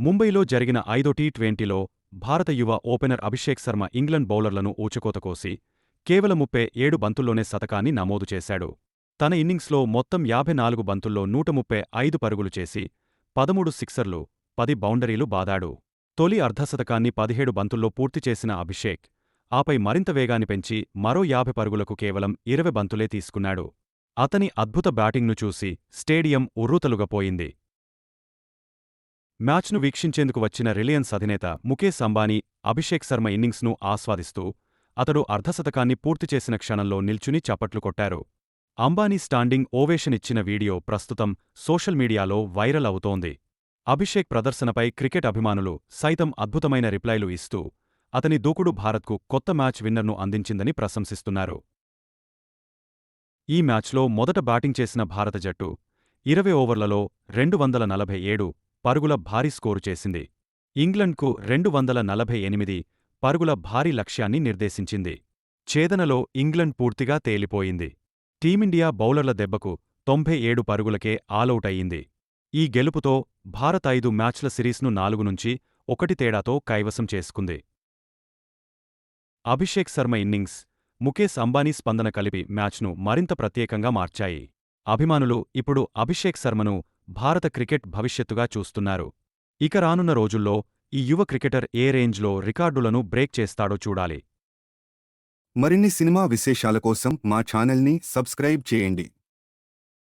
ముంబైలో జరిగిన 5వ టీ20లో భారత యువ ఓపెనర్ అభిషేక్ శర్మ ఇంగ్లండ్ బౌలర్లను ఊచకోతకోసి కేవలం 37 బంతుల్లోనే శతకాన్ని నమోదు చేశాడు. తన ఇన్నింగ్స్లో మొత్తం 54 బంతుల్లో 135 పరుగులు చేసి 13 సిక్సర్లు, 10 బౌండరీలు బాదాడు. తొలి అర్ధశతకాన్ని 17 బంతుల్లో పూర్తి చేసిన అభిషేక్ ఆపై మరింత వేగాన్ని పెంచి మరో 50 పరుగులకు కేవలం 20 బంతులే తీసుకున్నాడు. అతని అద్భుత బ్యాటింగ్ను చూసి స్టేడియం ఉర్రూతలుగపోయింది. మ్యాచ్ను వీక్షించేందుకు వచ్చిన రిలయన్స్ అధినేత ముఖేశ్ అంబానీ అభిషేక్ శర్మ ఇన్నింగ్స్ను ఆస్వాదిస్తూ అతడు అర్ధశతకాన్ని పూర్తి చేసిన క్షణంలో నిల్చుని చప్పట్లు కొట్టారు. అంబానీ స్టాండింగ్ ఓవేషన్ ఇచ్చిన వీడియో ప్రస్తుతం సోషల్ మీడియాలో వైరల్ అవుతోంది. అభిషేక్ ప్రదర్శనపై క్రికెట్ అభిమానులు సైతం అద్భుతమైన రిప్లైలు ఇస్తూ అతని దూకుడు భారత్కు కొత్త మ్యాచ్ విన్నర్ను అందించిందని ప్రశంసిస్తున్నారు. ఈ మ్యాచ్లో మొదట బ్యాటింగ్ చేసిన భారత జట్టు 20 ఓవర్లలో 247 పరుగుల భారీ స్కోరు చేసింది. ఇంగ్లండ్కు 248 పరుగుల భారీ లక్ష్యాన్ని నిర్దేశించింది. ఛేదనలో ఇంగ్లండ్ పూర్తిగా తేలిపోయింది. టీమిండియా బౌలర్ల దెబ్బకు 97 పరుగులకే ఆలౌట్ అయ్యింది. ఈ గెలుపుతో భారత్ 5 మ్యాచ్ల సిరీస్ను 4-1 తేడాతో కైవసం చేసుకుంది. అభిషేక్ శర్మ ఇన్నింగ్స్, ముఖేశ్ అంబానీ స్పందన కలిపి మ్యాచ్ను మరింత ప్రత్యేకంగా మార్చాయి. అభిమానులు ఇప్పుడు అభిషేక్ శర్మను భారత క్రికెట్ భవిష్యత్తుగా చూస్తున్నారు. ఇక రానున్న రోజుల్లో ఈ యువ క్రికెటర్ ఏ రేంజ్లో రికార్డులను బ్రేక్ చేస్తాడో చూడాలి. మరిన్ని సినిమా విశేషాల కోసం మా ఛానల్ని సబ్స్క్రైబ్ చేయండి.